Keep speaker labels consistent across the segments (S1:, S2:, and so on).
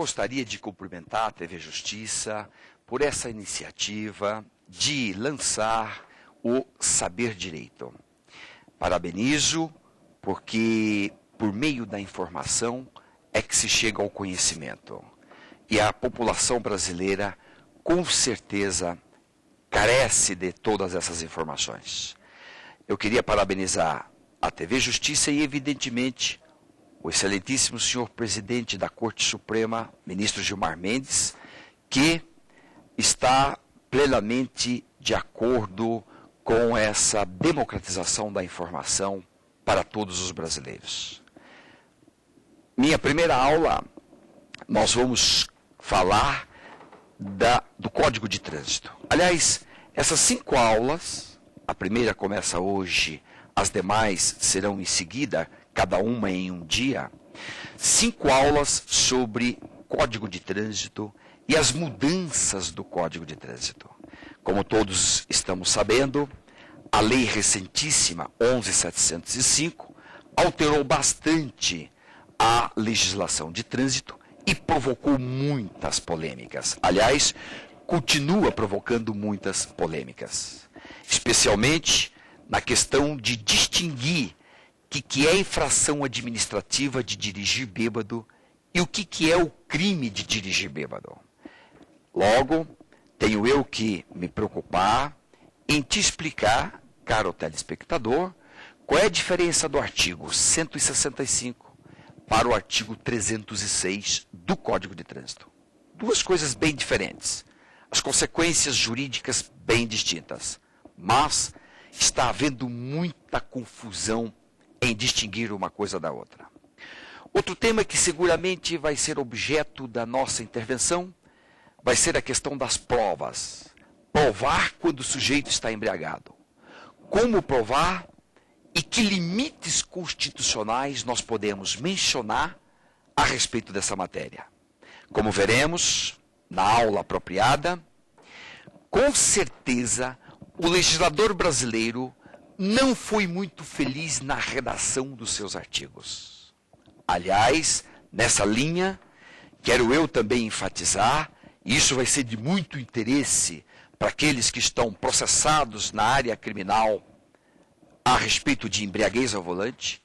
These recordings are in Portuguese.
S1: gostaria de cumprimentar a TV Justiça por essa iniciativa de lançar o Saber Direito. Parabenizo, porque por meio da informação é que se chega ao conhecimento. E a população brasileira, com certeza, carece de todas essas informações. Eu queria parabenizar a TV Justiça e, evidentemente, o excelentíssimo senhor presidente da Corte Suprema, ministro Gilmar Mendes, que está plenamente de acordo com essa democratização da informação para todos os brasileiros. Minha primeira aula, nós vamos falar do Código de Trânsito. Aliás, essas 5 aulas, a primeira começa hoje, as demais serão em seguida, cada uma em um dia, 5 aulas sobre Código de Trânsito e as mudanças do Código de Trânsito. Como todos estamos sabendo, a lei recentíssima, 11.705, alterou bastante a legislação de trânsito e provocou muitas polêmicas. Aliás, continua provocando muitas polêmicas, especialmente na questão de distinguir o que é infração administrativa de dirigir bêbado e o que é o crime de dirigir bêbado. Logo, tenho eu que me preocupar em te explicar, caro telespectador, qual é a diferença do artigo 165 para o artigo 306 do Código de Trânsito. 2 coisas bem diferentes. As consequências jurídicas bem distintas. Mas está havendo muita confusão em distinguir uma coisa da outra. Outro tema que seguramente vai ser objeto da nossa intervenção vai ser a questão das provas. Provar quando o sujeito está embriagado. Como provar e que limites constitucionais nós podemos mencionar a respeito dessa matéria. Como veremos na aula apropriada, com certeza o legislador brasileiro não foi muito feliz na redação dos seus artigos. Aliás, nessa linha, quero eu também enfatizar, e isso vai ser de muito interesse para aqueles que estão processados na área criminal a respeito de embriaguez ao volante,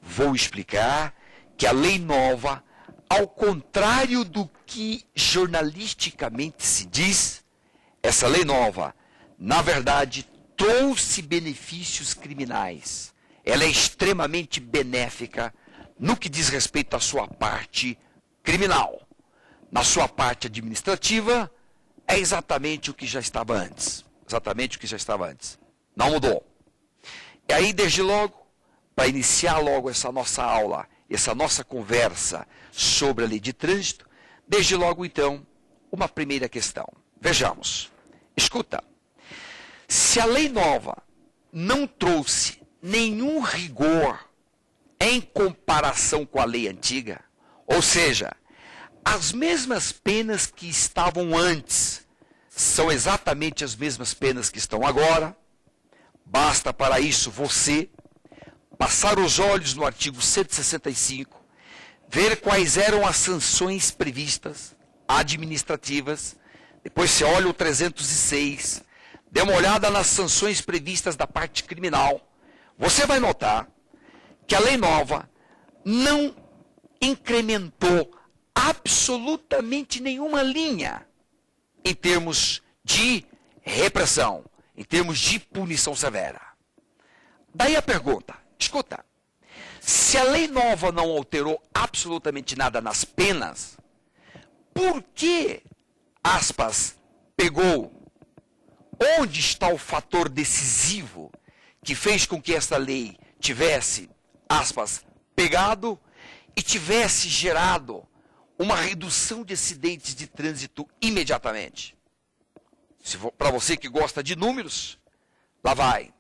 S1: vou explicar que a lei nova, ao contrário do que jornalisticamente se diz, essa lei nova, na verdade, trouxe benefícios criminais. Ela é extremamente benéfica no que diz respeito à sua parte criminal. Na sua parte administrativa, é exatamente o que já estava antes. Exatamente o que já estava antes. Não mudou. E aí, desde logo, para iniciar logo essa nossa aula, essa nossa conversa sobre a lei de trânsito, desde logo, então, uma primeira questão. Vejamos. Escuta. Se a lei nova não trouxe nenhum rigor em comparação com a lei antiga, ou seja, as mesmas penas que estavam antes são exatamente as mesmas penas que estão agora, basta para isso você passar os olhos no artigo 165, ver quais eram as sanções previstas, administrativas, depois você olha o 306, dê uma olhada nas sanções previstas da parte criminal. Você vai notar que a lei nova não incrementou absolutamente nenhuma linha em termos de repressão, em termos de punição severa. Daí a pergunta, escuta, se a lei nova não alterou absolutamente nada nas penas, por que, aspas, pegou? Onde está o fator decisivo que fez com que essa lei tivesse, aspas, pegado e tivesse gerado uma redução de acidentes de trânsito imediatamente? Para você que gosta de números, lá vai.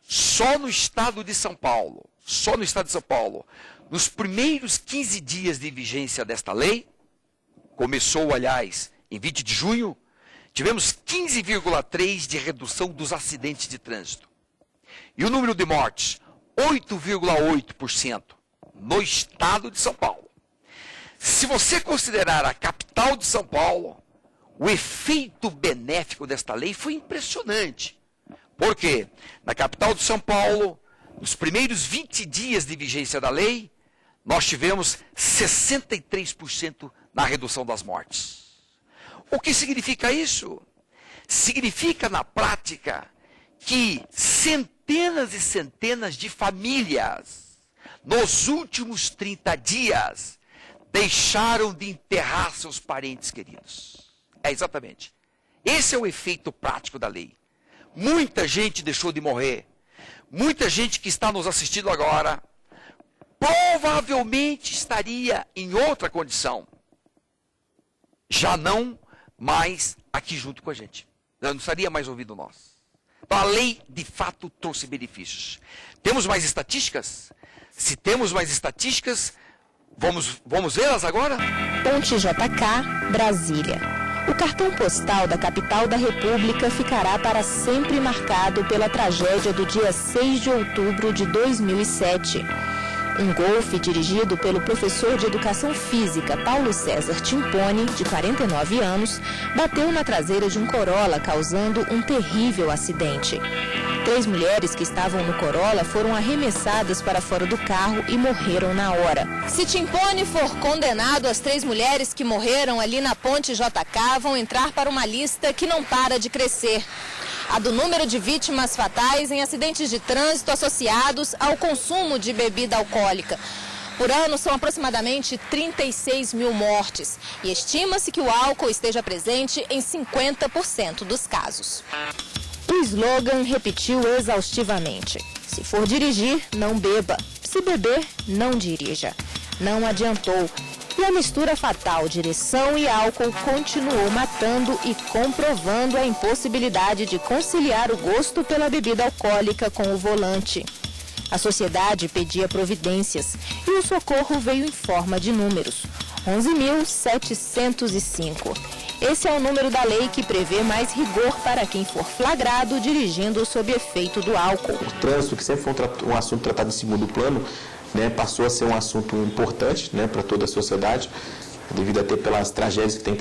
S1: Só no estado de São Paulo, nos primeiros 15 dias de vigência desta lei, começou, aliás, em 20 de junho, tivemos 15,3% de redução dos acidentes de trânsito. E o número de mortes, 8,8% no estado de São Paulo. Se você considerar a capital de São Paulo, o efeito benéfico desta lei foi impressionante. Por quê? Na capital de São Paulo, nos primeiros 20 dias de vigência da lei, nós tivemos 63% na redução das mortes. O que significa isso? Significa, na prática, que centenas e centenas de famílias, nos últimos 30 dias, deixaram de enterrar seus parentes queridos. É exatamente. Esse é o efeito prático da lei. Muita gente deixou de morrer. Muita gente que está nos assistindo agora, provavelmente estaria em outra condição. Já não mais aqui junto com a gente. Já não estaria mais ouvindo nós. Então a lei, de fato, trouxe benefícios. Temos mais estatísticas? Se temos mais estatísticas, vamos vê-las agora?
S2: Ponte JK, Brasília. O cartão postal da capital da República ficará para sempre marcado pela tragédia do dia 6 de outubro de 2007. Um Golfe dirigido pelo professor de Educação Física Paulo César Timpone, de 49 anos, bateu na traseira de um Corolla, causando um terrível acidente. 3 mulheres que estavam no Corolla foram arremessadas para fora do carro e morreram na hora. Se Timpone for condenado, as 3 mulheres que morreram ali na Ponte JK vão entrar para uma lista que não para de crescer. A do número de vítimas fatais em acidentes de trânsito associados ao consumo de bebida alcoólica. Por ano, são aproximadamente 36 mil mortes e estima-se que o álcool esteja presente em 50% dos casos. O slogan repetiu exaustivamente: se for dirigir, não beba. Se beber, não dirija. Não adiantou. E a mistura fatal direção e álcool continuou matando e comprovando a impossibilidade de conciliar o gosto pela bebida alcoólica com o volante. A sociedade pedia providências e o socorro veio em forma de números: 11.705. Esse é o número da lei que prevê mais rigor para quem for flagrado dirigindo sob efeito do álcool.
S3: O trânsito, que sempre foi um assunto tratado em segundo plano, passou a ser um assunto importante, para toda a sociedade, devido a ter pelas tragédias que tem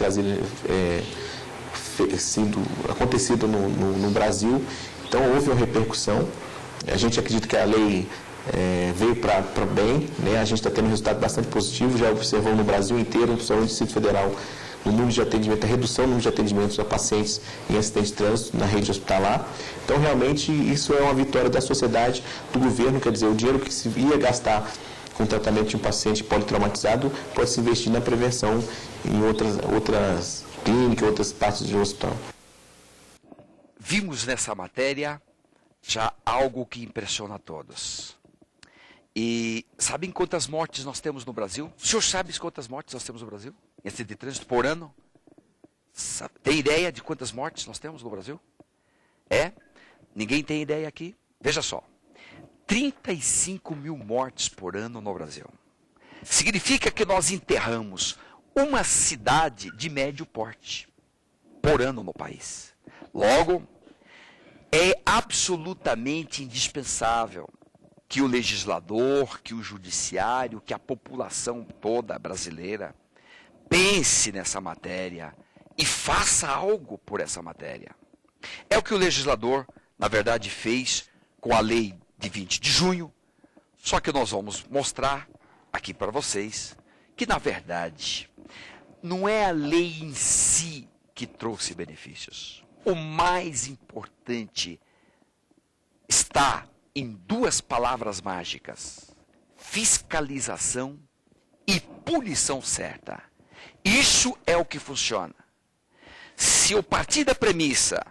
S3: acontecido no Brasil. Então houve uma repercussão. A gente acredita que a lei veio para bem, a gente está tendo um resultado bastante positivo, já observamos no Brasil inteiro, principalmente no Distrito Federal, no número de atendimento, a redução do número de atendimentos a pacientes em acidentes de trânsito na rede hospitalar. Então, realmente, isso é uma vitória da sociedade, do governo, quer dizer, o dinheiro que se ia gastar com o tratamento de um paciente politraumatizado pode se investir na prevenção em outras clínicas, outras partes do hospital.
S1: Vimos nessa matéria já algo que impressiona a todos. E sabem quantas mortes nós temos no Brasil? O senhor sabe quantas mortes nós temos no Brasil? Em acidente de trânsito por ano? Tem ideia de quantas mortes nós temos no Brasil? Ninguém tem ideia aqui? Veja só. 35 mil mortes por ano no Brasil. Significa que nós enterramos uma cidade de médio porte por ano no país. Logo, é absolutamente indispensável que o legislador, que o judiciário, que a população toda brasileira pense nessa matéria e faça algo por essa matéria. É o que o legislador, na verdade, fez com a lei de 20 de junho, só que nós vamos mostrar aqui para vocês que, na verdade, não é a lei em si que trouxe benefícios. O mais importante está em 2 palavras mágicas: fiscalização e punição certa. Isso é o que funciona. Se eu partir da premissa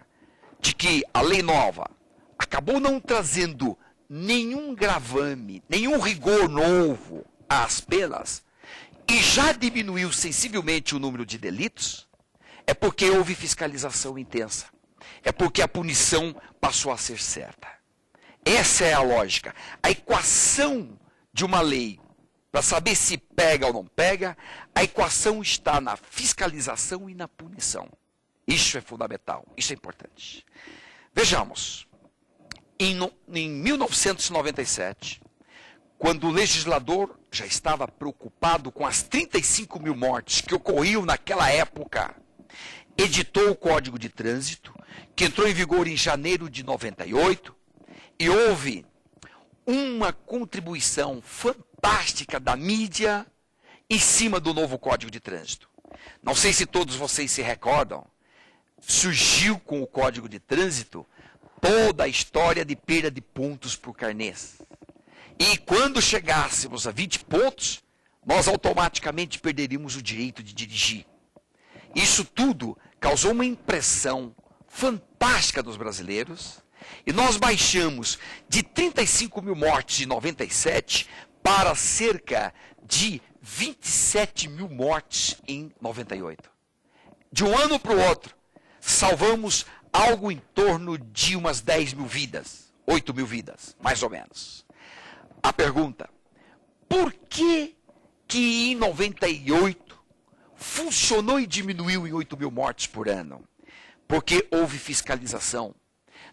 S1: de que a lei nova acabou não trazendo nenhum gravame, nenhum rigor novo às penas, e já diminuiu sensivelmente o número de delitos, é porque houve fiscalização intensa. É porque a punição passou a ser certa. Essa é a lógica. A equação de uma lei, para saber se pega ou não pega, a equação está na fiscalização e na punição. Isso é fundamental, isso é importante. Vejamos, em 1997, quando o legislador já estava preocupado com as 35 mil mortes que ocorriam naquela época, editou o Código de Trânsito, que entrou em vigor em janeiro de 98, e houve uma contribuição fantástica da mídia em cima do novo Código de Trânsito. Não sei se todos vocês se recordam, surgiu com o Código de Trânsito toda a história de perda de pontos por carnês. E quando chegássemos a 20 pontos, nós automaticamente perderíamos o direito de dirigir. Isso tudo causou uma impressão fantástica dos brasileiros, e nós baixamos de 35 mil mortes em 97 para cerca de 27 mil mortes em 98. De um ano para o outro, salvamos algo em torno de umas 10 mil vidas, 8 mil vidas, mais ou menos. A pergunta, por que em 98 funcionou e diminuiu em 8 mil mortes por ano? Porque houve fiscalização.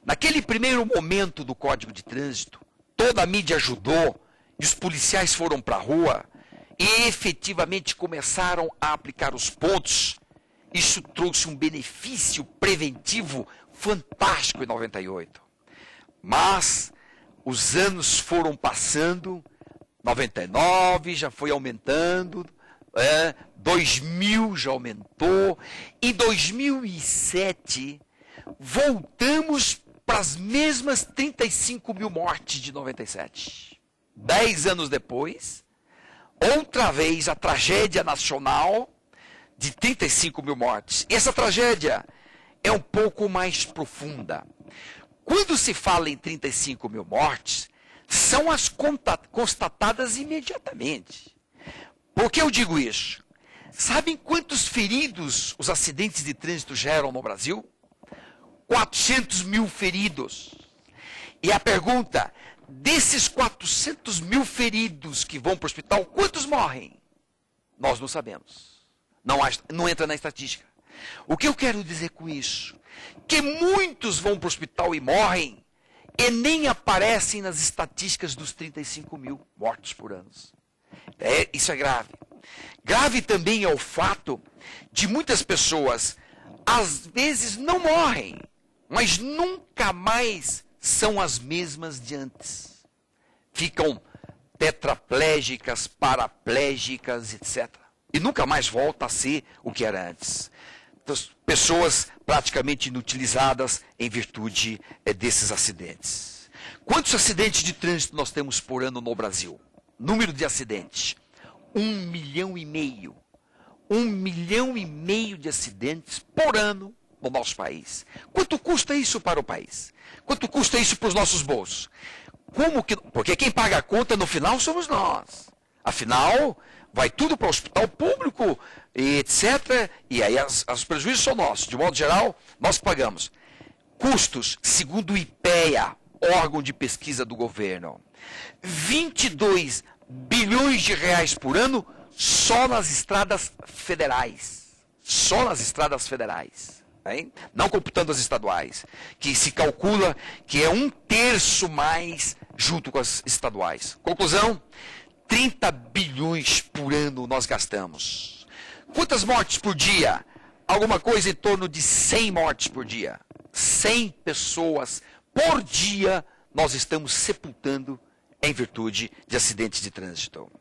S1: Naquele primeiro momento do Código de Trânsito, toda a mídia ajudou, e os policiais foram para a rua, e efetivamente começaram a aplicar os pontos. Isso trouxe um benefício preventivo fantástico em 98. Mas os anos foram passando, 99 já foi aumentando, 2000 já aumentou, em 2007 voltamos para as mesmas 35 mil mortes de 97. 10 anos depois, outra vez a tragédia nacional de 35 mil mortes. E essa tragédia é um pouco mais profunda. Quando se fala em 35 mil mortes, são as constatadas imediatamente. Por que eu digo isso? Sabem quantos feridos os acidentes de trânsito geram no Brasil? 400 mil feridos. E a pergunta, desses 400 mil feridos que vão para o hospital, quantos morrem? Nós não sabemos. Não entra na estatística. O que eu quero dizer com isso? Que muitos vão para o hospital e morrem e nem aparecem nas estatísticas dos 35 mil mortos por ano. Isso é grave. Grave também é o fato de muitas pessoas, às vezes, não morrem, mas nunca mais são as mesmas de antes. Ficam tetraplégicas, paraplégicas, etc. E nunca mais volta a ser o que era antes. Então, pessoas praticamente inutilizadas em virtude desses acidentes. Quantos acidentes de trânsito nós temos por ano no Brasil? Número de acidentes. 1,5 milhão. 1,5 milhão de acidentes por ano no nosso país. Quanto custa isso para o país? Quanto custa isso para os nossos bolsos? Porque quem paga a conta no final somos nós. Afinal, vai tudo para o hospital público, etc. E aí os prejuízos são nossos. De modo geral, nós pagamos. Custos, segundo o IPEA, órgão de pesquisa do governo, 22 bilhões de reais por ano só nas estradas federais. Só nas estradas federais. Hein? Não computando as estaduais, que se calcula que é 1/3 mais junto com as estaduais. Conclusão, 30 bilhões por ano nós gastamos. Quantas mortes por dia? Alguma coisa em torno de 100 mortes por dia. 100 pessoas por dia nós estamos sepultando em virtude de acidentes de trânsito.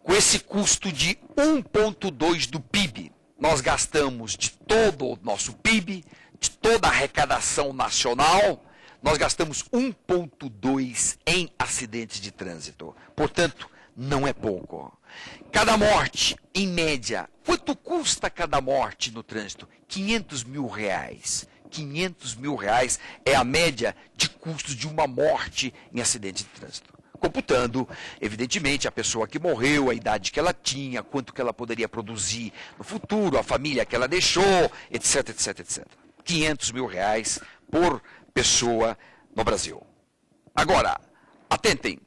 S1: Com esse custo de 1,2 do PIB, nós gastamos de todo o nosso PIB, de toda a arrecadação nacional, nós gastamos 1,2 em acidentes de trânsito. Portanto, não é pouco. Cada morte, em média, quanto custa cada morte no trânsito? 500 mil reais. 500 mil reais é a média de custos de uma morte em acidente de trânsito. Computando, evidentemente, a pessoa que morreu, a idade que ela tinha, quanto que ela poderia produzir no futuro, a família que ela deixou, etc, etc, etc. 500 mil reais por pessoa no Brasil. Agora, atentem.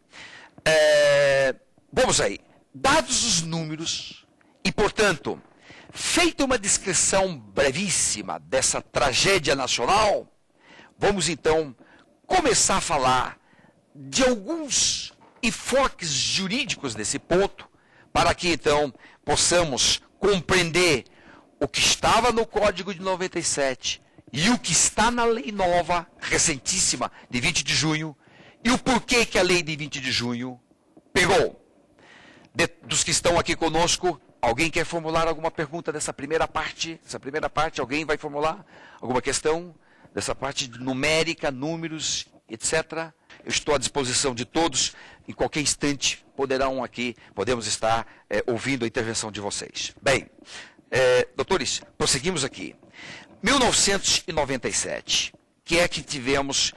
S1: Vamos aí. Dados os números e, portanto, feita uma descrição brevíssima dessa tragédia nacional, vamos então começar a falar de alguns enfoques jurídicos desse ponto, para que então possamos compreender o que estava no Código de 97 e o que está na lei nova, recentíssima, de 20 de junho, e o porquê que a lei de 20 de junho pegou. Dos que estão aqui conosco, alguém quer formular alguma pergunta dessa primeira parte? Alguém vai formular alguma questão dessa parte numérica, números, etc.? Eu estou à disposição de todos, em qualquer instante podemos estar ouvindo a intervenção de vocês. Bem, doutores, prosseguimos aqui. 1997, que é que tivemos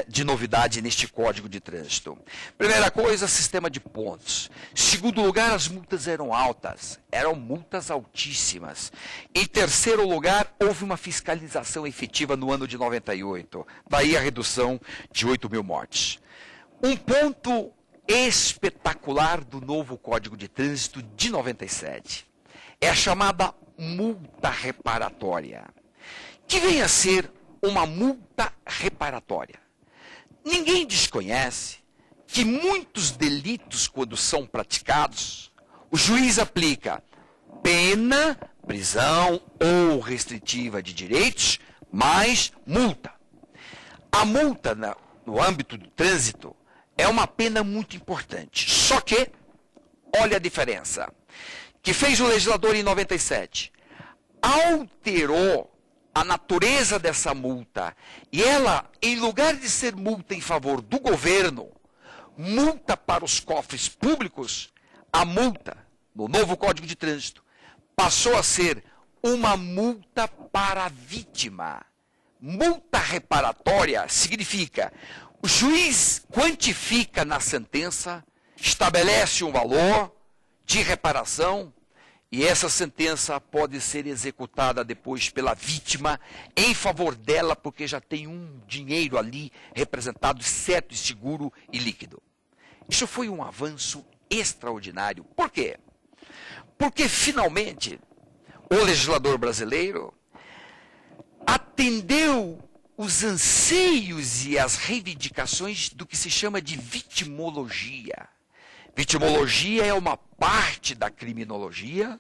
S1: de novidade neste Código de Trânsito? Primeira coisa, sistema de pontos. Segundo lugar, as multas eram altas, eram multas altíssimas. Em terceiro lugar, houve uma fiscalização efetiva no ano de 98, daí a redução de 8 mil mortes. Um ponto espetacular do novo Código de Trânsito de 97 é a chamada multa reparatória, que vem a ser uma multa reparatória. Ninguém desconhece que muitos delitos, quando são praticados, o juiz aplica pena, prisão ou restritiva de direitos, mais multa. A multa no âmbito do trânsito é uma pena muito importante. Só que, olha a diferença, que fez o legislador em 97. Alterou a natureza dessa multa, e ela, em lugar de ser multa em favor do governo, multa para os cofres públicos, a multa, no novo Código de Trânsito, passou a ser uma multa para a vítima. Multa reparatória significa, o juiz quantifica na sentença, estabelece um valor de reparação, e essa sentença pode ser executada depois pela vítima em favor dela, porque já tem um dinheiro ali representado certo e seguro e líquido. Isso foi um avanço extraordinário. Por quê? Porque finalmente o legislador brasileiro atendeu os anseios e as reivindicações do que se chama de vitimologia. Vitimologia é uma parte da criminologia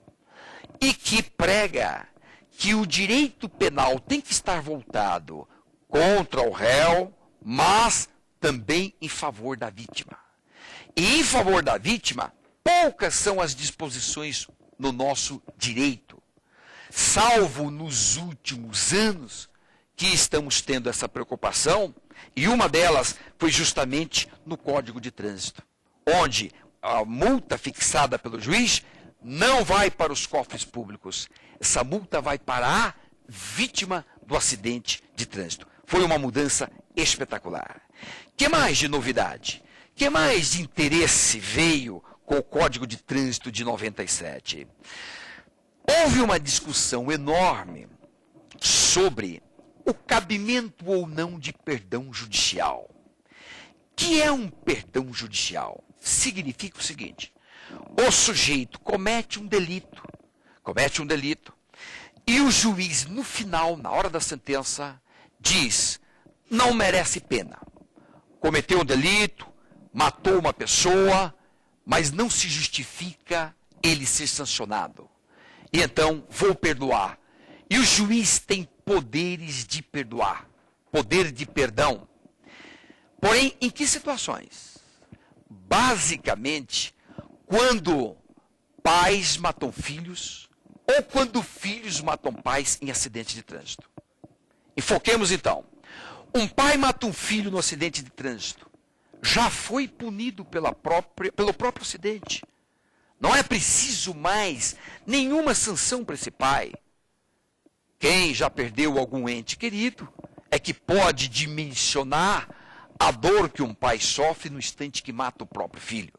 S1: e que prega que o direito penal tem que estar voltado contra o réu, mas também em favor da vítima. E em favor da vítima, poucas são as disposições no nosso direito, salvo nos últimos anos que estamos tendo essa preocupação, e uma delas foi justamente no Código de Trânsito, onde a multa fixada pelo juiz não vai para os cofres públicos. Essa multa vai para a vítima do acidente de trânsito. Foi uma mudança espetacular. Que mais de novidade? Que mais de interesse veio com o Código de Trânsito de 97? Houve uma discussão enorme sobre o cabimento ou não de perdão judicial. Que é um perdão judicial? Significa o seguinte: o sujeito comete um delito, e o juiz, no final, na hora da sentença, diz, não merece pena. Cometeu um delito, matou uma pessoa, mas não se justifica ele ser sancionado. E então, vou perdoar. E o juiz tem poderes de perdoar, poder de perdão. Porém, em que situações? Basicamente, quando pais matam filhos, ou quando filhos matam pais em acidente de trânsito. Enfoquemos então. Um pai mata um filho no acidente de trânsito. Já foi punido pelo próprio acidente. Não é preciso mais nenhuma sanção para esse pai. Quem já perdeu algum ente querido é que pode dimensionar a dor que um pai sofre no instante que mata o próprio filho.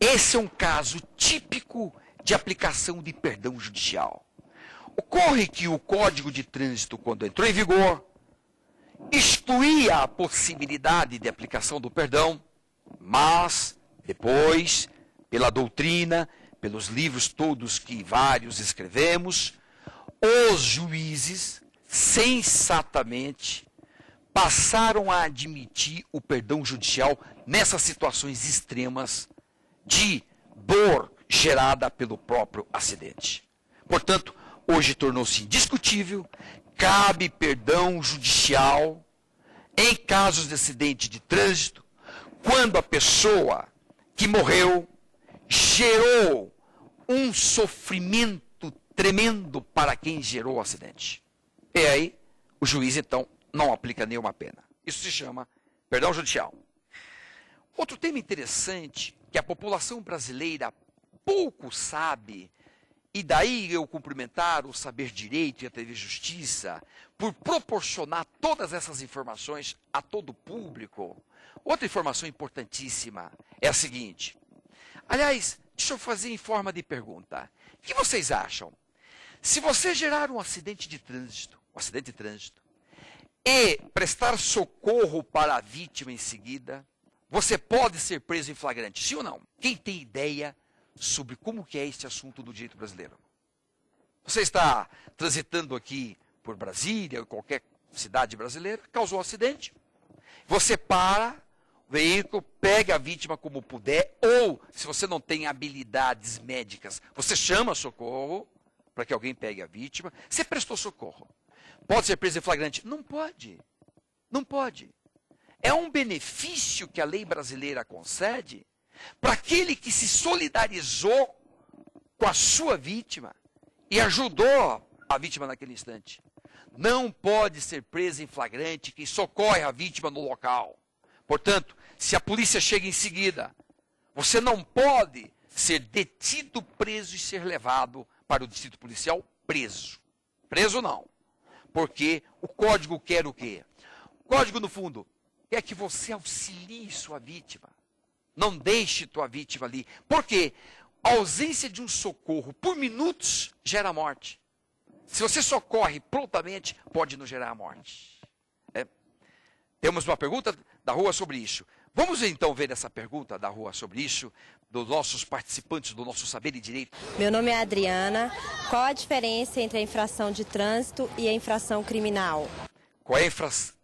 S1: Esse é um caso típico de aplicação de perdão judicial. Ocorre que o Código de Trânsito, quando entrou em vigor, excluía a possibilidade de aplicação do perdão, mas depois, pela doutrina, pelos livros todos que vários escrevemos, os juízes, sensatamente, passaram a admitir o perdão judicial nessas situações extremas de dor gerada pelo próprio acidente. Portanto, hoje tornou-se indiscutível, cabe perdão judicial em casos de acidente de trânsito, quando a pessoa que morreu gerou um sofrimento tremendo para quem gerou o acidente. E aí, o juiz, então, não aplica nenhuma pena. Isso se chama perdão judicial. Outro tema interessante que a população brasileira pouco sabe, e daí eu cumprimentar o Saber Direito e a TV Justiça por proporcionar todas essas informações a todo o público. Outra informação importantíssima é a seguinte. Aliás, deixa eu fazer em forma de pergunta. O que vocês acham? Se você gerar um acidente de trânsito, e prestar socorro para a vítima em seguida, você pode ser preso em flagrante, sim ou não? Quem tem ideia sobre como que é este assunto do direito brasileiro? Você está transitando aqui por Brasília, ou qualquer cidade brasileira, causou um acidente, você para o veículo, pega a vítima como puder, ou, se você não tem habilidades médicas, você chama socorro para que alguém pegue a vítima, você prestou socorro. Pode ser preso em flagrante? Não pode. Não pode. É um benefício que a lei brasileira concede para aquele que se solidarizou com a sua vítima e ajudou a vítima naquele instante. Não pode ser preso em flagrante quem socorre a vítima no local. Portanto, se a polícia chega em seguida, você não pode ser detido, preso e ser levado para o distrito policial preso. Preso não. Porque o código quer o quê? O código, no fundo, quer que você auxilie sua vítima. Não deixe tua vítima ali. Por quê? A ausência de um socorro por minutos gera morte. Se você socorre prontamente, pode não gerar morte. Temos uma pergunta da rua sobre isso. Vamos então ver essa pergunta da rua sobre isso, dos nossos participantes do nosso Saber e Direito.
S4: Meu nome é Adriana. Qual a diferença entre a infração de trânsito e a infração criminal?
S1: Qual é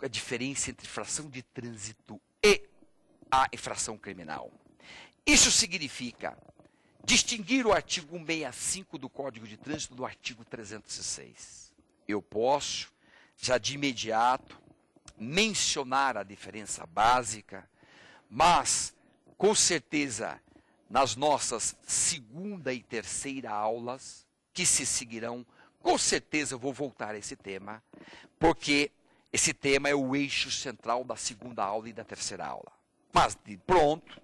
S1: a diferença entre infração de trânsito e a infração criminal? Isso significa distinguir o artigo 165 do Código de Trânsito do artigo 306. Eu posso, já de imediato, mencionar a diferença básica, mas, com certeza, nas nossas segunda e terceira aulas, que se seguirão, com certeza eu vou voltar a esse tema, porque esse tema é o eixo central da segunda aula e da terceira aula. Mas, de pronto,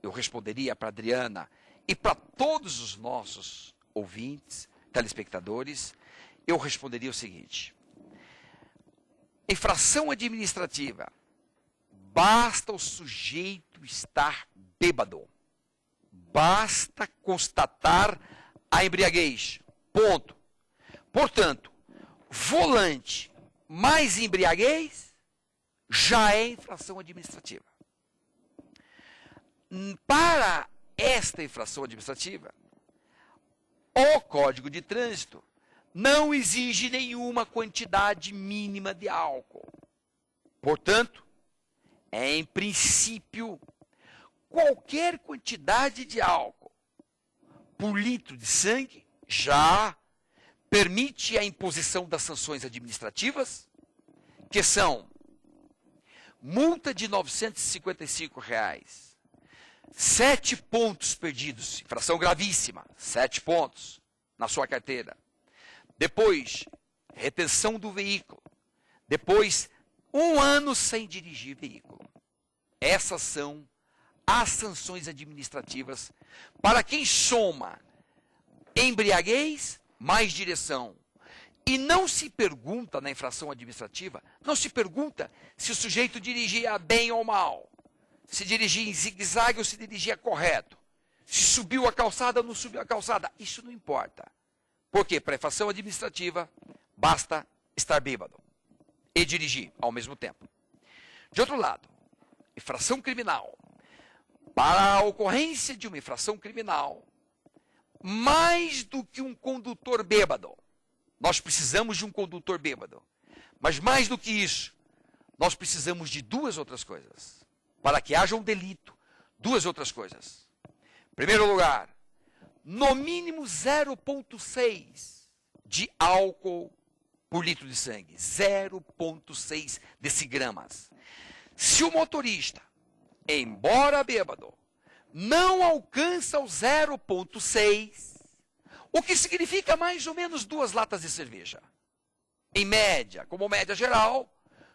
S1: eu responderia para a Adriana e para todos os nossos ouvintes, telespectadores, eu responderia o seguinte. Infração administrativa. Basta o sujeito estar bêbado. Basta constatar a embriaguez. Ponto. Portanto, volante mais embriaguez já é infração administrativa. Para esta infração administrativa, o Código de Trânsito não exige nenhuma quantidade mínima de álcool. Portanto, em princípio, qualquer quantidade de álcool por litro de sangue já permite a imposição das sanções administrativas, que são multa de R$ 955, 7 pontos perdidos, infração gravíssima, 7 pontos na sua carteira. Depois, retenção do veículo. Depois, 1 ano sem dirigir veículo. Essas são as sanções administrativas para quem soma embriaguez mais direção. E não se pergunta na infração administrativa, não se pergunta se o sujeito dirigia bem ou mal, se dirigia em zigue-zague ou se dirigia correto, se subiu a calçada ou não subiu a calçada. Isso não importa. Porque para a infração administrativa, basta estar bêbado e dirigir ao mesmo tempo. De outro lado, infração criminal. Para a ocorrência de uma infração criminal, mais do que um condutor bêbado, nós precisamos de um condutor bêbado. Mas mais do que isso, nós precisamos de duas outras coisas. Para que haja um delito, duas outras coisas. Em primeiro lugar, no mínimo 0,6 de álcool por litro de sangue. 0,6 decigramas. Se o motorista, embora bêbado, não alcança o 0,6, o que significa mais ou menos 2 latas de cerveja. Em média, como média geral,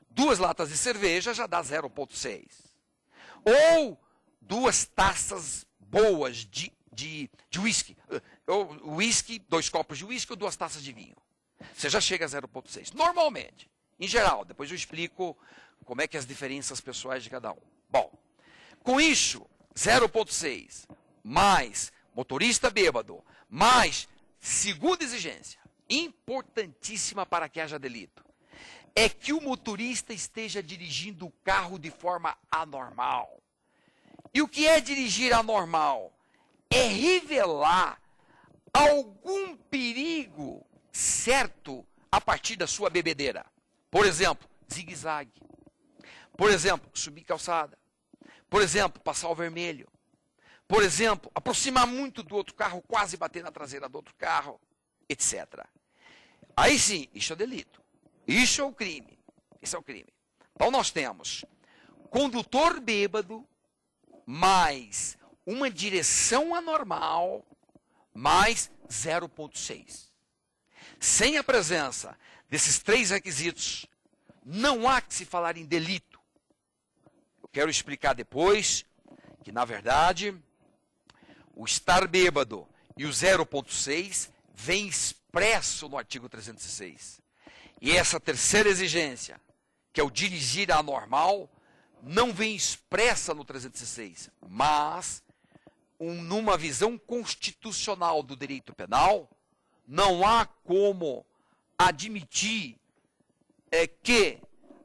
S1: 2 latas de cerveja já dá 0,6. Ou 2 taças boas de whisky. Whisky, 2 copos de whisky ou 2 taças de vinho. Você já chega a 0,6. Normalmente, em geral, depois eu explico como é que as diferenças pessoais de cada um. Bom, com isso, 0,6 mais motorista bêbado, mais segunda exigência, importantíssima para que haja delito, é que o motorista esteja dirigindo o carro de forma anormal. E o que é dirigir anormal? É revelar algum perigo certo a partir da sua bebedeira. Por exemplo, zigue-zague. Por exemplo, subir calçada. Por exemplo, passar o vermelho. Por exemplo, aproximar muito do outro carro, quase bater na traseira do outro carro, etc. Aí sim, isso é delito. Isso é o crime. Isso é o crime. Então nós temos condutor bêbado mais uma direção anormal mais 0,6. Sem a presença desses 3 requisitos, não há que se falar em delito. Eu quero explicar depois que, na verdade, o estar bêbado e o 0,6 vem expresso no artigo 306. E essa terceira exigência, que é o dirigir anormal, não vem expressa no 306, mas numa visão constitucional do direito penal, não há como admitir que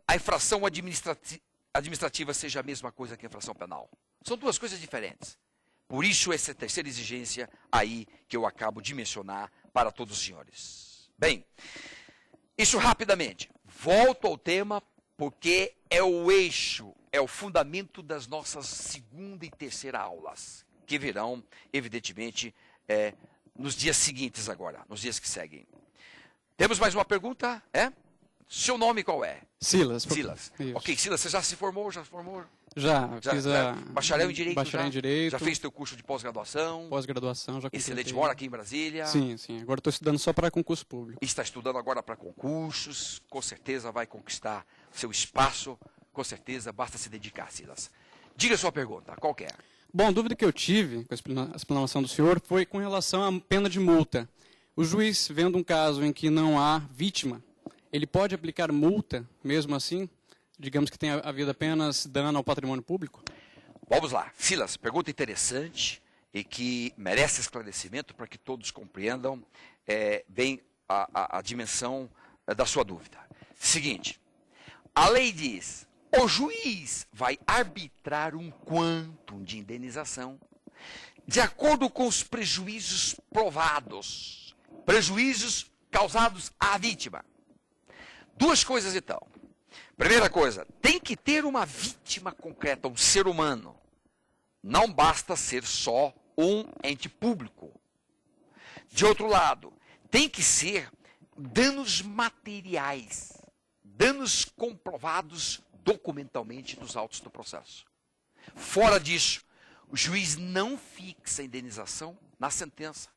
S1: a infração administrativa seja a mesma coisa que a infração penal. São 2 coisas diferentes. Por isso, essa terceira exigência aí que eu acabo de mencionar para todos os senhores. Bem, isso rapidamente. Volto ao tema porque é o eixo, é o fundamento das nossas segunda e terceira aulas, que virão, evidentemente, nos dias seguintes agora, nos dias que seguem. Temos mais uma pergunta? Seu nome qual é?
S5: Silas.
S1: Silas.
S5: Isso.
S1: Ok, Silas, você já se formou? Já
S5: Fiz a...
S1: Bacharel em Direito?
S5: Bacharel em Direito.
S1: Já fez teu curso de pós-graduação?
S5: Pós-graduação, já completei.
S1: Excelente, mora aqui em Brasília?
S5: Sim. Agora estou estudando só para concurso público.
S1: Está estudando agora para concursos, com certeza vai conquistar seu espaço, com certeza, basta se dedicar, Silas. Diga a sua pergunta, qual que é?
S5: Bom, a dúvida que eu tive com a explanação do senhor foi com relação à pena de multa. O juiz, vendo um caso em que não há vítima, ele pode aplicar multa, mesmo assim? Digamos que tenha havido apenas dano ao patrimônio público?
S1: Vamos lá. Silas, pergunta interessante e que merece esclarecimento para que todos compreendam bem a dimensão da sua dúvida. Seguinte, a lei diz, o juiz vai arbitrar um quantum de indenização de acordo com os prejuízos provados, prejuízos causados à vítima. 2 coisas então. Primeira coisa, tem que ter uma vítima concreta, um ser humano. Não basta ser só um ente público. De outro lado, tem que ser danos materiais, danos comprovados documentalmente nos autos do processo. Fora disso, o juiz não fixa a indenização na sentença.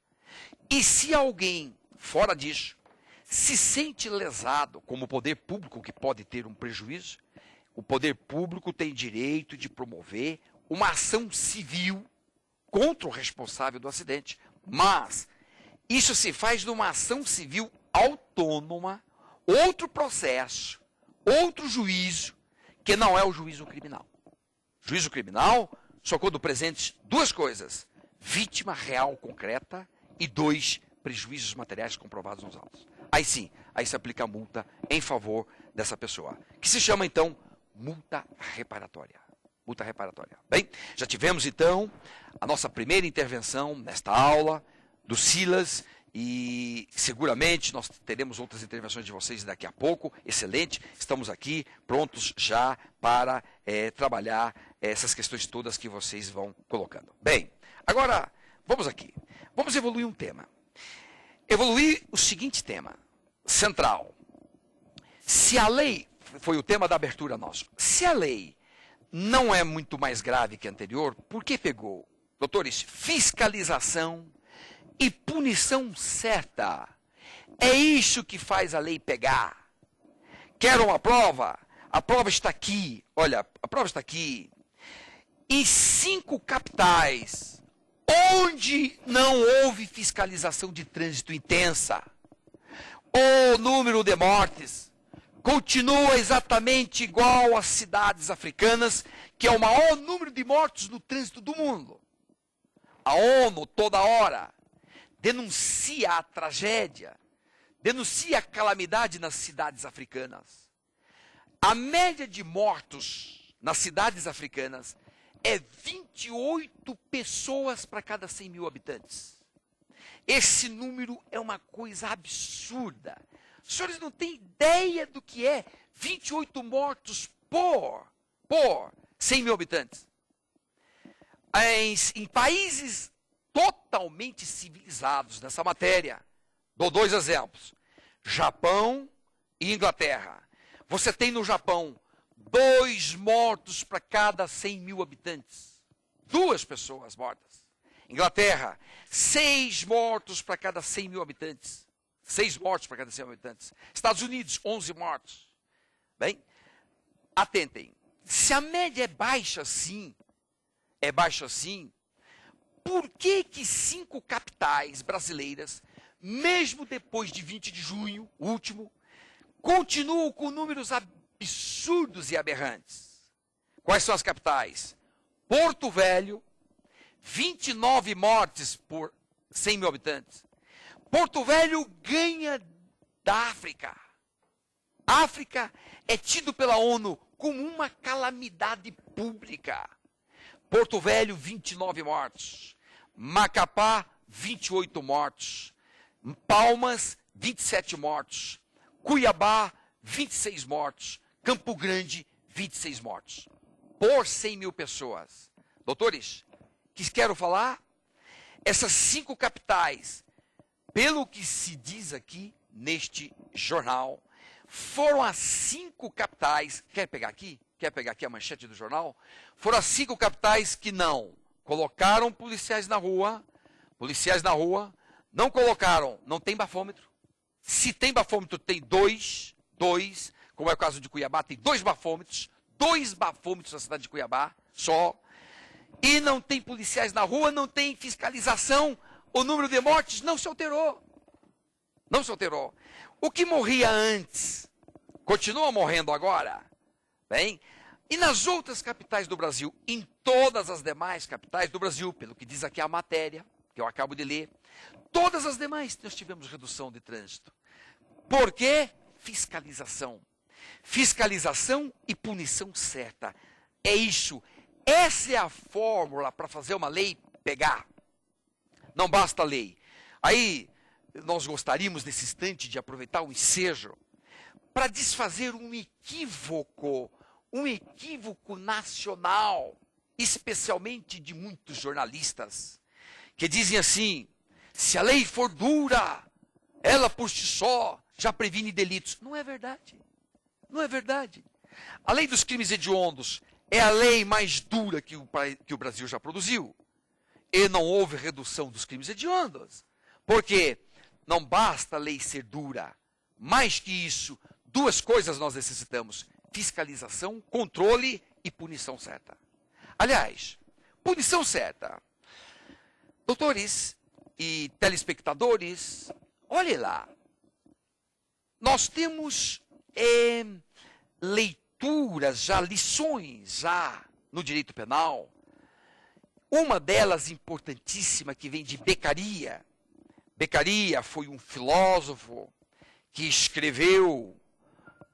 S1: E se alguém, fora disso, se sente lesado, como o poder público que pode ter um prejuízo, o poder público tem direito de promover uma ação civil contra o responsável do acidente. Mas isso se faz numa ação civil autônoma, outro processo, outro juízo, que não é o juízo criminal. Juízo criminal, só quando presentes 2 coisas, vítima real concreta e 2 prejuízos materiais comprovados nos autos. Aí sim, aí se aplica a multa em favor dessa pessoa, que se chama então multa reparatória. Multa reparatória. Bem, já tivemos então a nossa primeira intervenção nesta aula do Silas, E seguramente nós teremos outras intervenções de vocês daqui a pouco. Excelente, estamos aqui prontos já para trabalhar essas questões todas que vocês vão colocando. Bem, agora vamos aqui. Vamos evoluir um tema. Evoluir o seguinte tema, central. Se a lei, foi o tema da abertura nosso, se a lei não é muito mais grave que a anterior, por que pegou? Doutores, fiscalização e punição certa. É isso que faz a lei pegar. Quero uma prova? A prova está aqui. Olha, a prova está aqui. Em 5 capitais, onde não houve fiscalização de trânsito intensa, o número de mortes continua exatamente igual às cidades africanas, que é o maior número de mortos no trânsito do mundo. A ONU, toda hora, denuncia a tragédia, denuncia a calamidade nas cidades africanas. A média de mortos nas cidades africanas é 28 pessoas para cada 100 mil habitantes. Esse número é uma coisa absurda. Os senhores não têm ideia do que é 28 mortos por 100 mil habitantes. Em países totalmente civilizados nessa matéria, dou 2 exemplos. Japão e Inglaterra. Você tem no Japão 2 mortos para cada 100 mil habitantes. 2 pessoas mortas. Inglaterra, 6 mortos para cada 100 mil habitantes. 6 mortos para cada 100 mil habitantes. Estados Unidos, 11 mortos. Bem, atentem. Se a média é baixa assim, por que 5 capitais brasileiras, mesmo depois de 20 de junho, o último, continuam com números absurdos e aberrantes? Quais são as capitais? Porto Velho, 29 mortes por 100 mil habitantes. Porto Velho ganha da África. A África é tido pela ONU como uma calamidade pública. Porto Velho, 29 mortos. Macapá, 28 mortos. Palmas, 27 mortos. Cuiabá, 26 mortos. Campo Grande, 26 mortos. Por 100 mil pessoas. Doutores, que quero falar? Essas 5 capitais, pelo que se diz aqui neste jornal, foram as 5 capitais. Quer pegar aqui? Quer pegar aqui a manchete do jornal? Foram as 5 capitais que não colocaram policiais na rua, não colocaram, não tem bafômetro. Se tem bafômetro, tem dois, como é o caso de Cuiabá, tem 2 bafômetros na cidade de Cuiabá, só. E não tem policiais na rua, não tem fiscalização, o número de mortes não se alterou. Não se alterou. O que morria antes, continua morrendo agora. Bem, e nas outras capitais do Brasil, em todas as demais capitais do Brasil, pelo que diz aqui a matéria, que eu acabo de ler, todas as demais nós tivemos redução de trânsito. Por quê? Fiscalização. Fiscalização e punição certa. É isso. Essa é a fórmula para fazer uma lei pegar. Não basta a lei. Aí, nós gostaríamos nesse instante de aproveitar o ensejo para desfazer um equívoco nacional, especialmente de muitos jornalistas, que dizem assim: se a lei for dura, ela por si só já previne delitos. Não é verdade. Não é verdade. A lei dos crimes hediondos é a lei mais dura que o Brasil já produziu. E não houve redução dos crimes hediondos. Porque não basta a lei ser dura. Mais que isso, 2 coisas nós necessitamos: fiscalização, controle e punição certa. Aliás, punição certa. Doutores e telespectadores, olhem lá. Nós temos leituras já, lições já no direito penal. Uma delas importantíssima que vem de Beccaria. Beccaria foi um filósofo que escreveu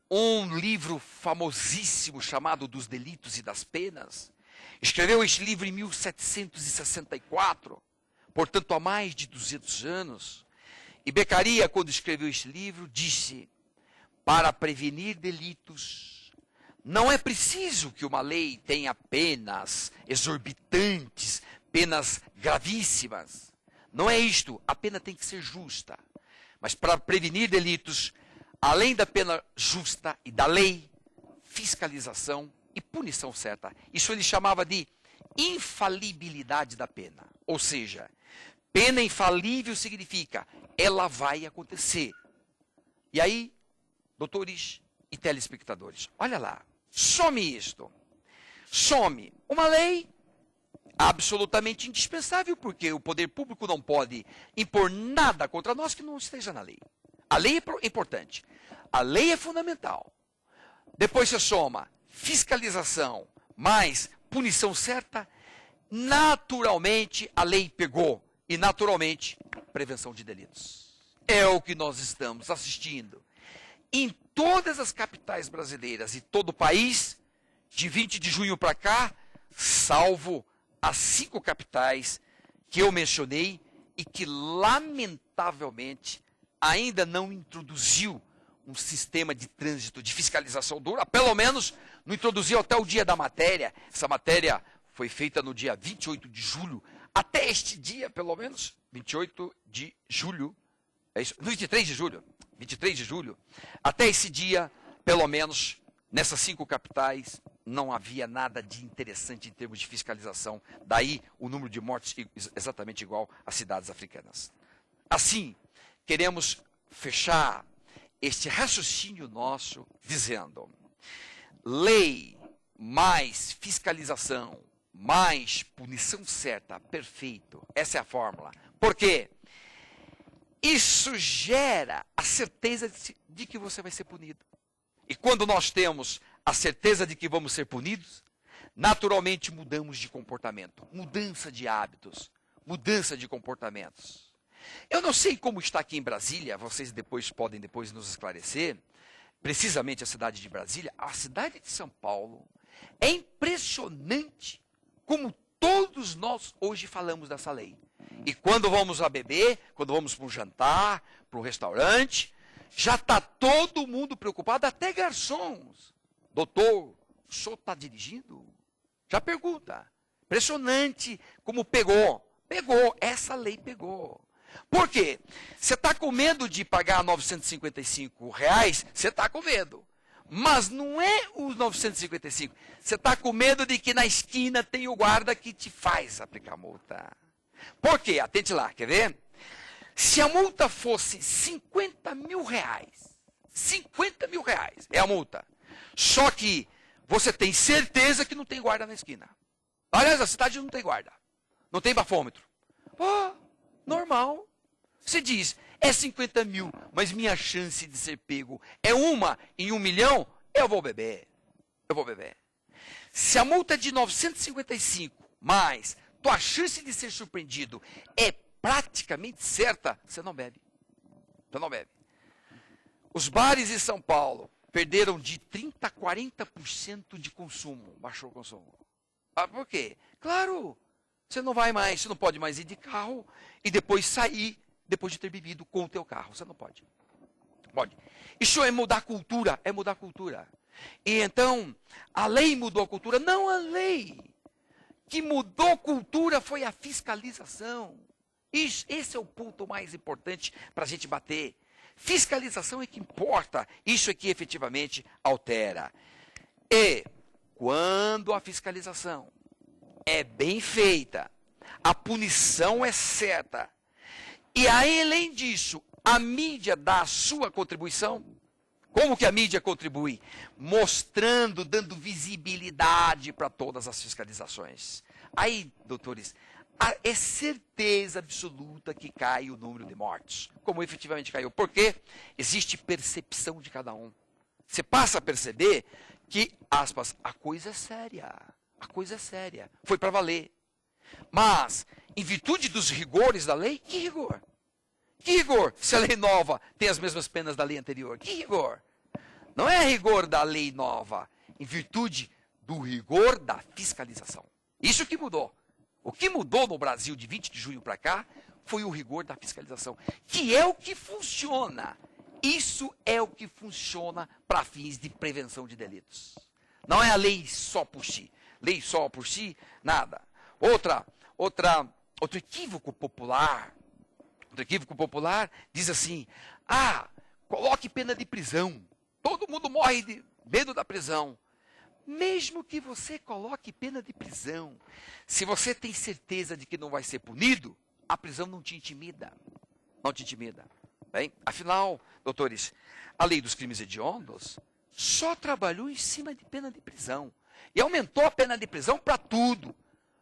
S1: um livro famosíssimo chamado Dos Delitos e das Penas. Escreveu este livro em 1764, portanto há mais de 200 anos. E Beccaria, quando escreveu este livro, disse: para prevenir delitos, não é preciso que uma lei tenha penas exorbitantes, penas gravíssimas. Não é isto, a pena tem que ser justa. Mas para prevenir delitos, além da pena justa e da lei, fiscalização e punição certa. Isso ele chamava de infalibilidade da pena. Ou seja, pena infalível significa, ela vai acontecer. E aí, doutores e telespectadores, olha lá, some isto. Some uma lei absolutamente indispensável, porque o poder público não pode impor nada contra nós que não esteja na lei. A lei é importante. A lei é fundamental. Depois você soma fiscalização mais punição certa, naturalmente a lei pegou. E naturalmente, prevenção de delitos. É o que nós estamos assistindo em todas as capitais brasileiras e todo o país, de 20 de junho para cá, salvo as 5 capitais que eu mencionei e que, lamentavelmente, ainda não introduziu um sistema de trânsito, de fiscalização dura, pelo menos não introduziu até o dia da matéria. Essa matéria foi feita no dia 28 de julho, até este dia, pelo menos, 28 de julho, é isso? 23 de julho, 23 de julho, até esse dia, pelo menos, nessas 5 capitais, não havia nada de interessante em termos de fiscalização. Daí o número de mortes exatamente igual às cidades africanas. Assim, queremos fechar este raciocínio nosso dizendo: lei mais fiscalização, mais punição certa, perfeito. Essa é a fórmula. Por quê? Isso gera a certeza de que você vai ser punido. E quando nós temos a certeza de que vamos ser punidos, naturalmente mudamos de comportamento. Mudança de hábitos, mudança de comportamentos. Eu não sei como está aqui em Brasília, vocês podem nos esclarecer, precisamente a cidade de Brasília. A cidade de São Paulo é impressionante como todos nós hoje falamos dessa lei. E quando vamos a beber, quando vamos para um jantar, para um restaurante, já está todo mundo preocupado, até garçons. Doutor, o senhor está dirigindo? Já pergunta. Impressionante como pegou. Pegou, essa lei pegou. Por quê? Você está com medo de pagar R$ 955, você está com medo. Mas não é os 955. Você está com medo de que na esquina tem o guarda que te faz aplicar a multa. Por quê? Atente lá, quer ver? Se a multa fosse R$ 50 mil reais é a multa. Só que você tem certeza que não tem guarda na esquina. Aliás, a cidade não tem guarda. Não tem bafômetro. Pô, normal. Você diz, é 50 mil, mas minha chance de ser pego é 1 em 1 milhão, eu vou beber. Eu vou beber. Se a multa é de 955, mas tua chance de ser surpreendido é praticamente certa, você não bebe. Você não bebe. Os bares em São Paulo perderam de 30% a 40% de consumo. Baixou o consumo. Ah, por quê? Claro, você não vai mais, você não pode mais ir de carro e depois sair depois de ter bebido com o teu carro. Você não pode. Pode. Isso é mudar a cultura, é mudar a cultura. E então, a lei mudou a cultura. Não a lei. Que mudou a cultura foi a fiscalização. Esse é o ponto mais importante para a gente bater. Fiscalização é que importa. Isso é que efetivamente altera. E quando a fiscalização é bem feita, a punição é certa, e aí, além disso, a mídia dá a sua contribuição. Como que a mídia contribui? Mostrando, dando visibilidade para todas as fiscalizações. Aí, doutores, é certeza absoluta que cai o número de mortes. Como efetivamente caiu. Porque existe percepção de cada um. Você passa a perceber que, aspas, a coisa é séria. A coisa é séria. Foi para valer. Mas, em virtude dos rigores da lei, que rigor? Que rigor? Se a lei nova tem as mesmas penas da lei anterior. Que rigor? Não é rigor da lei nova, em virtude do rigor da fiscalização. Isso que mudou. O que mudou no Brasil de 20 de junho para cá foi o rigor da fiscalização, que é o que funciona. Isso é o que funciona para fins de prevenção de delitos. Não é a lei só por si. Lei só por si, nada. Outro equívoco popular. Outro equívoco popular diz assim: coloque pena de prisão. Todo mundo morre de medo da prisão. Mesmo que você coloque pena de prisão, se você tem certeza de que não vai ser punido, a prisão não te intimida. Não te intimida. Bem, afinal, doutores, a lei dos crimes hediondos só trabalhou em cima de pena de prisão. E aumentou a pena de prisão para tudo.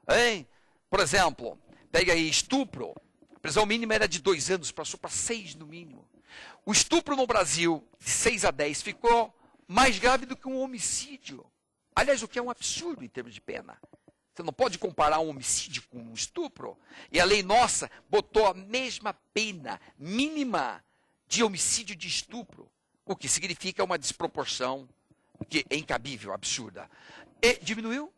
S1: Hein? Por exemplo, pega aí estupro. A prisão mínima era de 2 anos, passou para 6 no mínimo. O estupro no Brasil, de 6 a 10, ficou mais grave do que um homicídio. Aliás, o que é um absurdo em termos de pena. Você não pode comparar um homicídio com um estupro. E a lei nossa botou a mesma pena mínima de homicídio e de estupro. O que significa uma desproporção que é incabível, absurda. E diminuiu?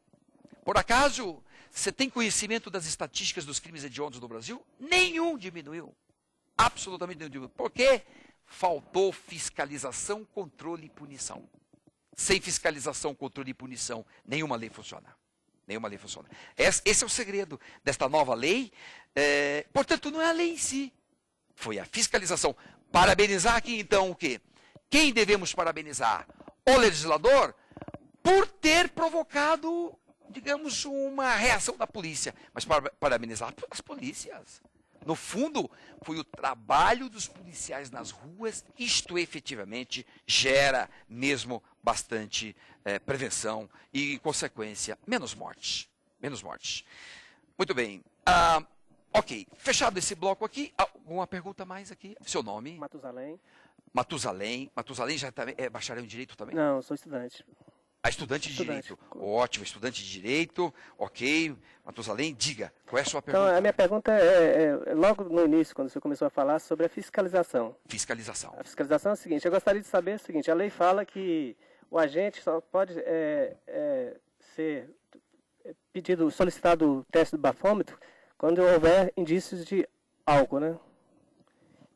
S1: Por acaso, você tem conhecimento das estatísticas dos crimes hediondos no Brasil? Nenhum diminuiu. Absolutamente nenhum diminuiu. Por quê? Faltou fiscalização, controle e punição. Sem fiscalização, controle e punição, nenhuma lei funciona. Nenhuma lei funciona. Esse é o segredo desta nova lei. Portanto, não é a lei em si. Foi a fiscalização. Parabenizar aqui, então, o quê? Quem devemos parabenizar? O legislador, por ter provocado, digamos, uma reação da polícia. Mas parabenizar as polícias. No fundo, foi o trabalho dos policiais nas ruas. Isto efetivamente gera mesmo bastante prevenção e, em consequência, menos mortes. Menos mortes. Muito bem. Ok, fechado esse bloco aqui. Alguma pergunta mais aqui? Seu nome?
S6: Matusalém.
S1: Matusalém. Matusalém já é bacharel em Direito também?
S6: Não, sou estudante.
S1: Estudante de Direito. Ótimo, estudante de Direito. Ok. Matusalém, diga, qual é a sua pergunta?
S6: Então, a minha pergunta é logo no início, quando você começou a falar sobre a fiscalização.
S1: Fiscalização.
S6: A fiscalização é o seguinte, eu gostaria de saber o seguinte, a lei fala que o agente só pode ser solicitado o teste do bafômetro quando houver indícios de álcool, né?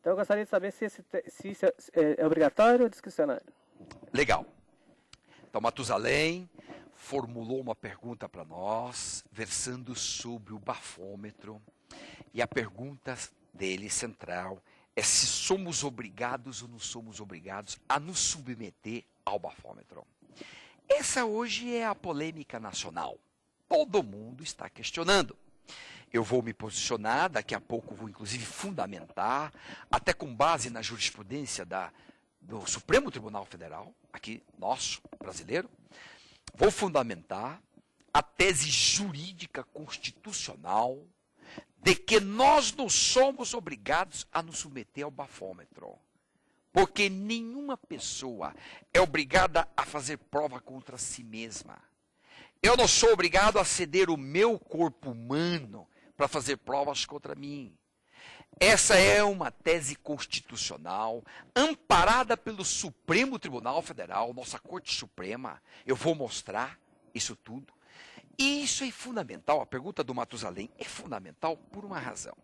S6: Então, eu gostaria de saber se isso é obrigatório ou discricionário.
S1: Legal. Então, Matusalém formulou uma pergunta para nós, versando sobre o bafômetro. E a pergunta dele, central, é se somos obrigados ou não somos obrigados a nos submeter ao bafômetro. Essa hoje é a polêmica nacional. Todo mundo está questionando. Eu vou me posicionar, daqui a pouco vou inclusive fundamentar, até com base na jurisprudência do Supremo Tribunal Federal, aqui nosso, brasileiro, vou fundamentar a tese jurídica constitucional de que nós não somos obrigados a nos submeter ao bafômetro. Porque nenhuma pessoa é obrigada a fazer prova contra si mesma. Eu não sou obrigado a ceder o meu corpo humano para fazer provas contra mim. Essa é uma tese constitucional amparada pelo Supremo Tribunal Federal, nossa Corte Suprema. Eu vou mostrar isso tudo. E isso é fundamental, a pergunta do Matusalém é fundamental por uma razão.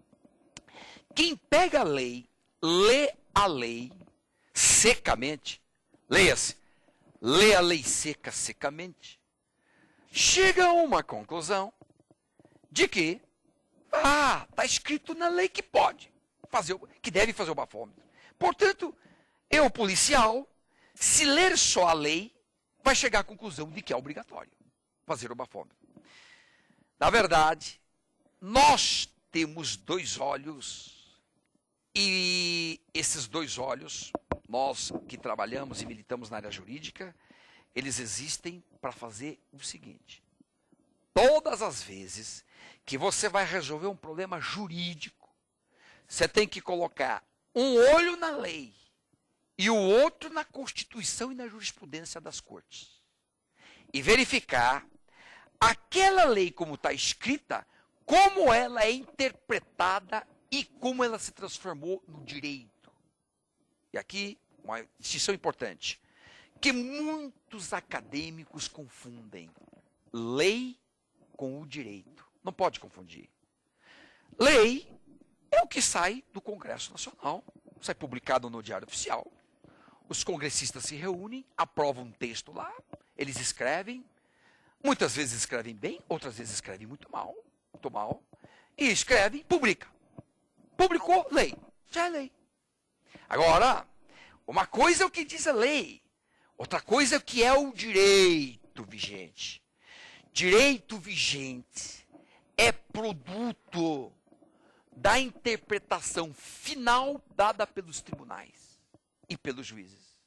S1: Quem pega a lei, lê a lei secamente, leia-se, lê a lei secamente, chega a uma conclusão de que está escrito na lei que pode fazer, que deve fazer o bafômetro. Portanto, eu, policial, se ler só a lei, vai chegar à conclusão de que é obrigatório fazer o bafômetro. Na verdade, nós temos 2 olhos e esses 2 olhos, nós que trabalhamos e militamos na área jurídica, eles existem para fazer o seguinte: todas as vezes que você vai resolver um problema jurídico, você tem que colocar um olho na lei e o outro na Constituição e na jurisprudência das cortes. E verificar aquela lei como está escrita, como ela é interpretada e como ela se transformou no direito. E aqui, uma distinção importante, que muitos acadêmicos confundem lei com o direito. Não pode confundir. Lei é o que sai do Congresso Nacional, sai publicado no Diário Oficial. Os congressistas se reúnem, aprovam um texto lá, eles escrevem, muitas vezes escrevem bem, outras vezes escrevem muito mal, e escrevem, publica. Publicou, lei. Já é lei. Agora, uma coisa é o que diz a lei, outra coisa é o que é o direito vigente. Direito vigente é produto da interpretação final dada pelos tribunais e pelos juízes.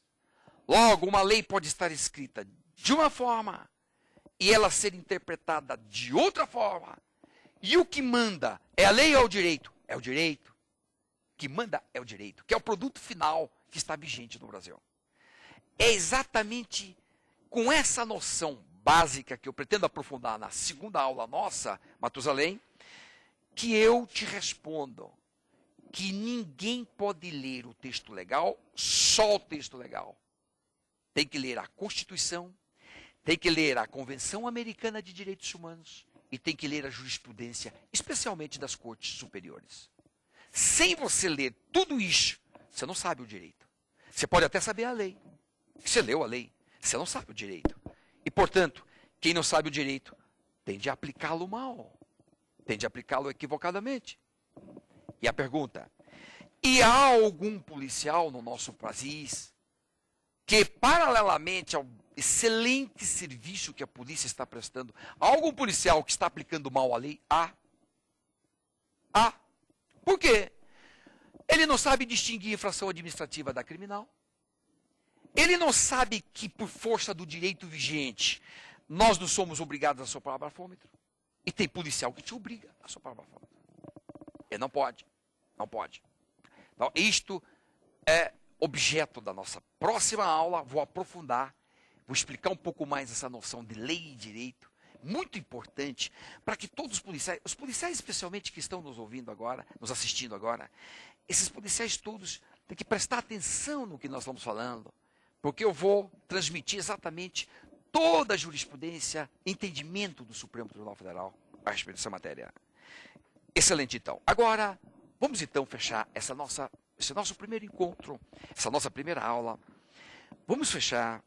S1: Logo, uma lei pode estar escrita de uma forma e ela ser interpretada de outra forma. E o que manda é a lei ou é o direito? É o direito. O que manda é o direito, que é o produto final que está vigente no Brasil. É exatamente com essa noção básica que eu pretendo aprofundar na segunda aula nossa, Matusalém, que eu te respondo que ninguém pode ler o texto legal, só o texto legal. Tem que ler a Constituição, tem que ler a Convenção Americana de Direitos Humanos e tem que ler a jurisprudência, especialmente das cortes superiores. Sem você ler tudo isso, você não sabe o direito. Você pode até saber a lei. Você leu a lei, você não sabe o direito. E, portanto, quem não sabe o direito tende a aplicá-lo mal. Tende a aplicá-lo equivocadamente. E a pergunta, e há algum policial no nosso país que, paralelamente ao excelente serviço que a polícia está prestando, há algum policial que está aplicando mal a lei? Há. Por quê? Ele não sabe distinguir infração administrativa da criminal. Ele não sabe que, por força do direito vigente, nós não somos obrigados a soprar o bafômetro. E tem policial que te obriga a soprar o bafômetro. Ele não pode. Não pode. Então, isto é objeto da nossa próxima aula. Vou aprofundar, vou explicar um pouco mais essa noção de lei e direito. Muito importante para que todos os policiais especialmente que estão nos ouvindo agora, nos assistindo agora, esses policiais todos têm que prestar atenção no que nós estamos falando. Porque eu vou transmitir exatamente toda a jurisprudência, entendimento do Supremo Tribunal Federal a respeito dessa matéria. Excelente, então. Agora, vamos então fechar esse nosso primeiro encontro, essa nossa primeira aula. Vamos fechar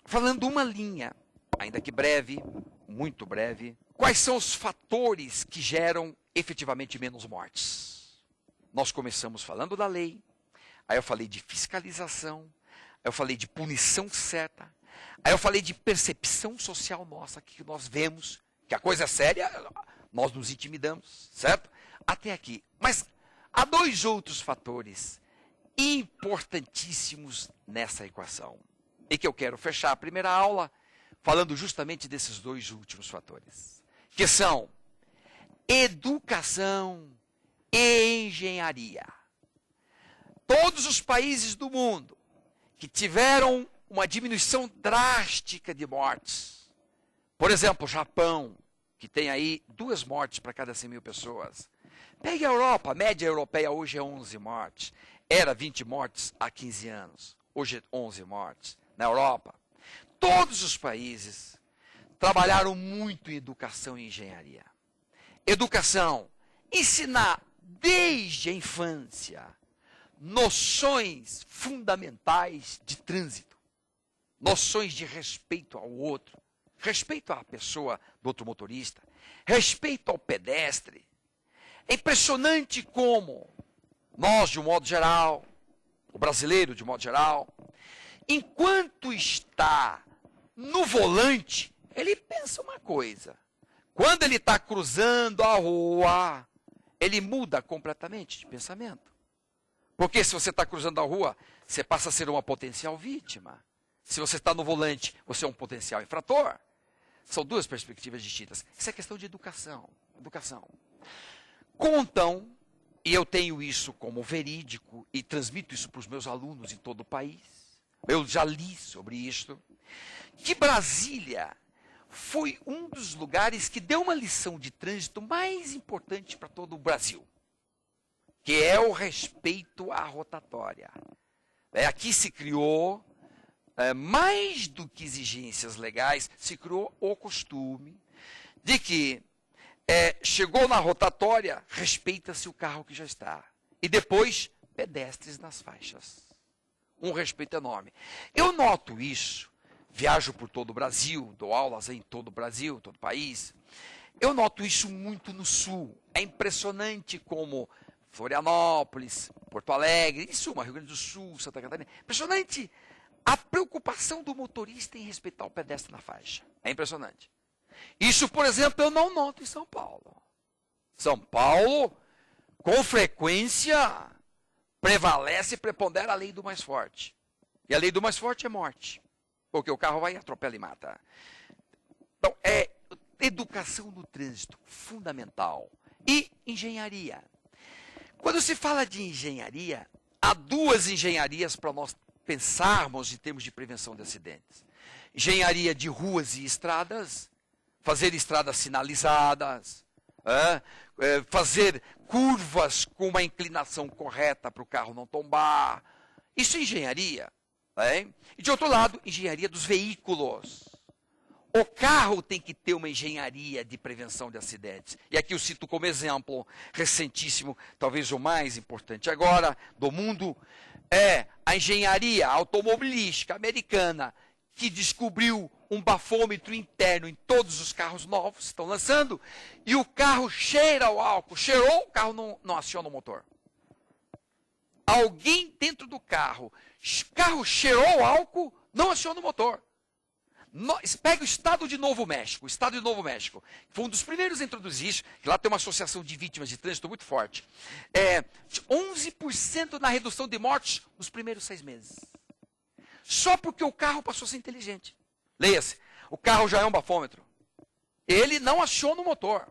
S1: falando uma linha, ainda que breve, muito breve. Quais são os fatores que geram efetivamente menos mortes? Nós começamos falando da lei, aí eu falei de fiscalização, eu falei de punição certa. Aí eu falei de percepção social nossa, que nós vemos que a coisa é séria, nós nos intimidamos, certo? Até aqui. Mas há dois outros fatores importantíssimos nessa equação. E que eu quero fechar a primeira aula falando justamente desses dois últimos fatores. Que são educação e engenharia. Todos os países do mundo que tiveram uma diminuição drástica de mortes. Por exemplo, o Japão, que tem aí 2 mortes para cada 100 mil pessoas. Pegue a Europa, a média europeia hoje é 11 mortes. Era 20 mortes há 15 anos. Hoje é 11 mortes. Na Europa, todos os países trabalharam muito em educação e engenharia. Educação, ensinar desde a infância noções fundamentais de trânsito, noções de respeito ao outro, respeito à pessoa do outro motorista, respeito ao pedestre. É impressionante como nós, de um modo geral, o brasileiro, de um modo geral, enquanto está no volante, ele pensa uma coisa. Quando ele está cruzando a rua, ele muda completamente de pensamento. Porque se você está cruzando a rua, você passa a ser uma potencial vítima. Se você está no volante, você é um potencial infrator. São 2 perspectivas distintas. Isso é questão de educação. Contam, e eu tenho isso como verídico, e transmito isso para os meus alunos em todo o país. Eu já li sobre isso. Que Brasília foi um dos lugares que deu uma lição de trânsito mais importante para todo o Brasil. Que é o respeito à rotatória. Aqui se criou, mais do que exigências legais, se criou o costume de que chegou na rotatória, respeita-se o carro que já está. E depois, pedestres nas faixas. Um respeito enorme. Eu noto isso, viajo por todo o Brasil, dou aulas em todo o Brasil, todo o país. Eu noto isso muito no Sul. É impressionante como Florianópolis, Porto Alegre, em suma, Rio Grande do Sul, Santa Catarina. Impressionante a preocupação do motorista em respeitar o pedestre na faixa. É impressionante. Isso, por exemplo, eu não noto em São Paulo. São Paulo, com frequência, prevalece e prepondera a lei do mais forte. E a lei do mais forte é morte. Porque o carro vai, atropela e mata. Então, educação no trânsito, fundamental. E engenharia. Quando se fala de engenharia, há duas engenharias para nós pensarmos em termos de prevenção de acidentes. Engenharia de ruas e estradas, fazer estradas sinalizadas, fazer curvas com uma inclinação correta para o carro não tombar. Isso é engenharia. E de outro lado, engenharia dos veículos. O carro tem que ter uma engenharia de prevenção de acidentes. E aqui eu cito como exemplo recentíssimo, talvez o mais importante agora do mundo, é a engenharia automobilística americana, que descobriu um bafômetro interno em todos os carros novos que estão lançando, e o carro cheira o álcool. Cheirou, o carro não aciona o motor. Alguém dentro do carro cheirou o álcool, não aciona o motor. Pega o estado de Novo México. O estado de Novo México foi um dos primeiros a introduzir isso, que lá tem uma associação de vítimas de trânsito muito forte. 11% na redução de mortes nos primeiros 6 meses. Só porque o carro passou a ser inteligente. Leia-se, o carro já é um bafômetro. Ele não aciona o motor.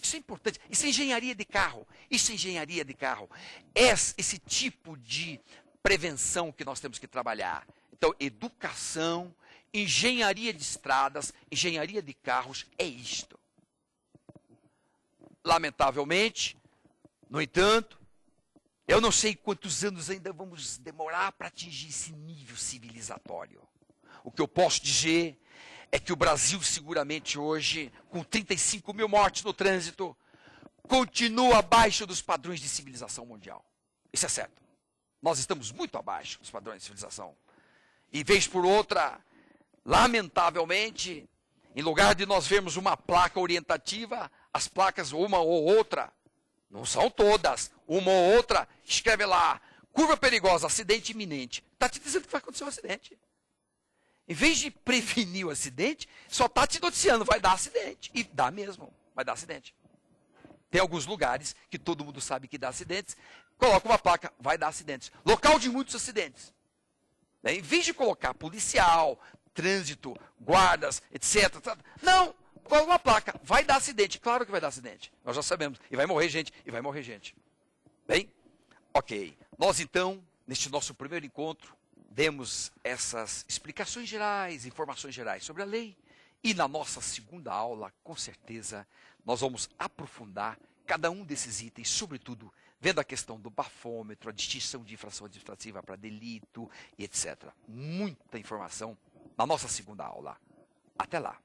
S1: Isso é importante. Isso é engenharia de carro. Isso é engenharia de carro. Esse tipo de prevenção que nós temos que trabalhar. Então, educação, engenharia de estradas, engenharia de carros, é isto. Lamentavelmente, no entanto, eu não sei quantos anos ainda vamos demorar para atingir esse nível civilizatório. O que eu posso dizer é que o Brasil, seguramente hoje, com 35 mil mortes no trânsito, continua abaixo dos padrões de civilização mundial. Isso é certo. Nós estamos muito abaixo dos padrões de civilização. E vez por outra, lamentavelmente, em lugar de nós vermos uma placa orientativa, as placas, uma ou outra, não são todas, uma ou outra, escreve lá, curva perigosa, acidente iminente. Está te dizendo que vai acontecer um acidente. Em vez de prevenir o acidente, só está te noticiando, vai dar acidente. E dá mesmo, vai dar acidente. Tem alguns lugares que todo mundo sabe que dá acidentes, coloca uma placa, vai dar acidentes. Local de muitos acidentes. Em vez de colocar policial, trânsito, guardas, etc. Não, coloca uma placa, vai dar acidente. Claro que vai dar acidente, nós já sabemos. E vai morrer gente, e vai morrer gente. Bem, ok. Nós então, neste nosso primeiro encontro, demos essas explicações gerais, informações gerais sobre a lei. E na nossa segunda aula, com certeza, nós vamos aprofundar cada um desses itens, sobretudo vendo a questão do bafômetro, a distinção de infração administrativa para delito e etc. Muita informação na nossa segunda aula. Até lá!